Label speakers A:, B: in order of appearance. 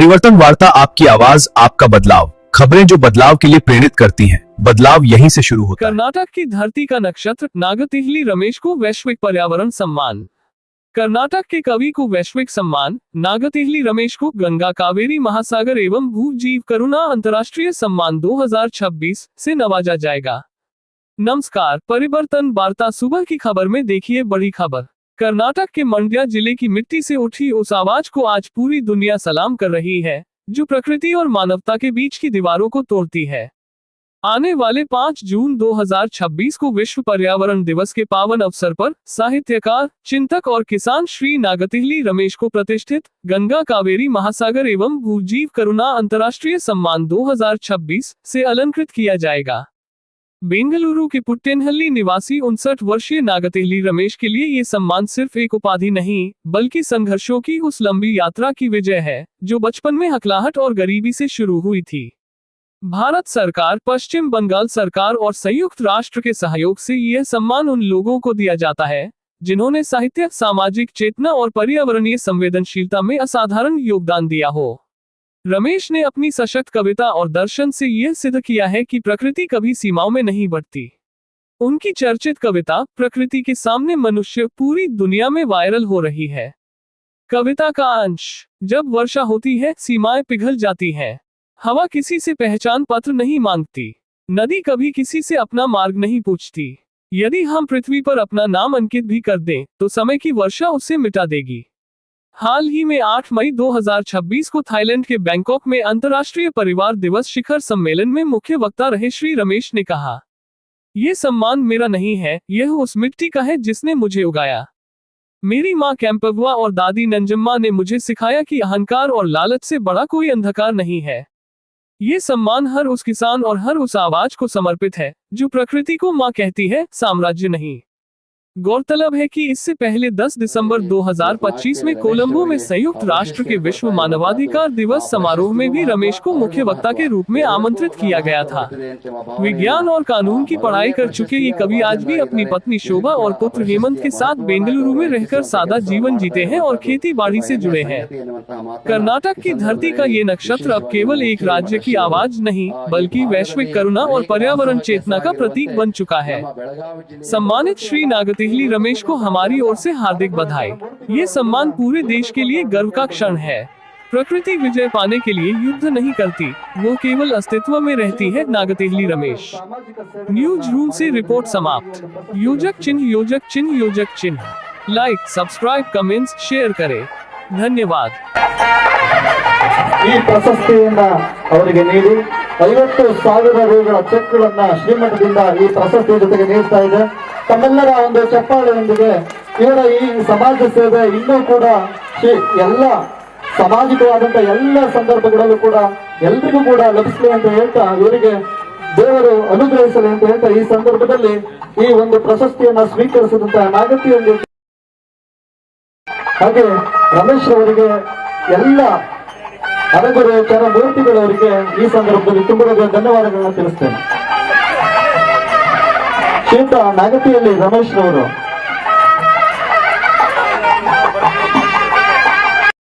A: परिवर्तन वार्ता, आपकी आवाज, आपका बदलाव। खबरें जो बदलाव के लिए प्रेरित करती हैं। बदलाव यहीं से शुरू होता है।
B: कर्नाटक की धरती का नक्षत्र नागतिहली रमेश को वैश्विक पर्यावरण सम्मान। कर्नाटक के कवि को वैश्विक सम्मान नागतिहली रमेश को गंगा कावेरी महासागर एवं भू जीव करुणा अंतर्राष्ट्रीय सम्मान 2026 से नवाजा जाएगा। नमस्कार, परिवर्तन वार्ता सुबह की खबर में देखिए बड़ी खबर। कर्नाटक के मंड्या जिले की मिट्टी से उठी उस आवाज को आज पूरी दुनिया सलाम कर रही है, जो प्रकृति और मानवता के बीच की दीवारों को तोड़ती है। आने वाले 5 जून 2026 को विश्व पर्यावरण दिवस के पावन अवसर पर साहित्यकार, चिंतक और किसान श्री नागतिहली रमेश को प्रतिष्ठित गंगा कावेरी महासागर एवं भूजीव करुणा अंतर्राष्ट्रीय सम्मान 2026 से अलंकृत किया जाएगा। बेंगलुरु के पुट्टेनहल्ली निवासी 59 वर्षीय नागतिहली रमेश के लिए ये सम्मान सिर्फ एक उपाधि नहीं, बल्कि संघर्षों की उस लंबी यात्रा की विजय है, जो बचपन में हकलाहट और गरीबी से शुरू हुई थी। भारत सरकार, पश्चिम बंगाल सरकार और संयुक्त राष्ट्र के सहयोग से यह सम्मान उन लोगों को दिया जाता है, जिन्होंने साहित्य, सामाजिक चेतना और पर्यावरणीय संवेदनशीलता में असाधारण योगदान दिया हो। रमेश ने अपनी सशक्त कविता और दर्शन से यह सिद्ध किया है कि प्रकृति कभी सीमाओं में नहीं बढ़ती। उनकी चर्चित कविता प्रकृति के सामने मनुष्य पूरी दुनिया में वायरल हो रही है। कविता का अंश, जब वर्षा होती है सीमाएं पिघल जाती हैं। हवा किसी से पहचान पत्र नहीं मांगती। नदी कभी किसी से अपना मार्ग नहीं पूछती। यदि हम पृथ्वी पर अपना नाम अंकित भी कर दें, तो समय की वर्षा उसे मिटा देगी। हाल ही में 8 मई 2026 को थाईलैंड के बैंकॉक में अंतर्राष्ट्रीय परिवार दिवस शिखर सम्मेलन में मुख्य वक्ता रहे श्री रमेश ने कहा, ये सम्मान मेरा नहीं है, यह उस मिट्टी का है जिसने मुझे उगाया। मेरी माँ कैंपगवा और दादी नंजम्मा ने मुझे सिखाया कि अहंकार और लालच से बड़ा कोई अंधकार नहीं है। ये सम्मान हर उस किसान और हर उस आवाज को समर्पित है, जो प्रकृति को माँ कहती है, साम्राज्य नहीं। गौरतलब है कि इससे पहले 10 दिसंबर 2025 में कोलंबो में संयुक्त राष्ट्र के विश्व मानवाधिकार दिवस समारोह में भी रमेश को मुख्य वक्ता के रूप में आमंत्रित किया गया था। विज्ञान और कानून की पढ़ाई कर चुके ये कवि आज भी अपनी पत्नी शोभा और पुत्र हेमंत के साथ बेंगलुरु में रहकर सादा जीवन जीते हैं और खेती बाड़ी से जुड़े हैं। कर्नाटक की धरती का ये नक्षत्र अब केवल एक राज्य की आवाज नहीं, बल्कि वैश्विक करुणा और पर्यावरण चेतना का प्रतीक बन चुका है। सम्मानित श्री नागतिहली रमेश को हमारी ओर से हार्दिक बधाई। ये सम्मान पूरे देश के लिए गर्व का क्षण है। प्रकृति विजय पाने के लिए युद्ध नहीं करती, वो केवल अस्तित्व में रहती है। नागतिहली रमेश। न्यूज रूम से रिपोर्ट समाप्त। योजक चिन्ह, योजक चिन्ह, योजक चिन्ह। लाइक, सब्सक्राइब, कमेंट्स, शेयर करें। धन्यवाद।
C: ಈ ಪ್ರಶಸ್ತಿಯನ್ನ ಅವರಿಗೆ ನೀಡಿ 50,000 ರೂಗಳ ಚೆಕ್ಗಳನ್ನ ಶ್ರೀಮಠದಿಂದ ಈ ಪ್ರಶಸ್ತಿ ಜೊತೆಗೆ ನೀಡ್ತಾ ಇದೆ। ತಮ್ಮೆಲ್ಲರ ಒಂದು ಚಪ್ಪಾಳೆಯೊಂದಿಗೆ ಇವರ ಈ ಸಮಾಜ ಸೇವೆ ಇನ್ನೂ ಕೂಡ ಎಲ್ಲ ಸಾಮಾಜಿಕವಾದಂತಹ ಎಲ್ಲ ಸಂದರ್ಭಗಳಲ್ಲೂ ಕೂಡ ಎಲ್ರಿಗೂ ಕೂಡ ಲಭಿಸಲಿ ಅಂತ ಹೇಳ್ತಾ, ಇವರಿಗೆ ದೇವರು ಅನುಗ್ರಹಿಸಲಿ ಅಂತ ಹೇಳ್ತಾ, ಈ ಸಂದರ್ಭದಲ್ಲಿ ಈ ಒಂದು ಪ್ರಶಸ್ತಿಯನ್ನ ಸ್ವೀಕರಿಸಿದಂತಹ ನಾಗತಿಯಲ್ಲಿ ಹಾಗೆ ರಮೇಶ್ ಅವರಿಗೆ ಎಲ್ಲ ಅರಗುರು ಚರಮೂರ್ತಿಗಳವರಿಗೆ ಈ ಸಂದರ್ಭದಲ್ಲಿ ತುಂಬಾ ಧನ್ಯವಾದಗಳನ್ನ ತಿಳಿಸ್ತೇನೆ। ಶ್ರೀಯುತ ನಾಗತಿಹಳ್ಳಿ ರಮೇಶ್ ರವರು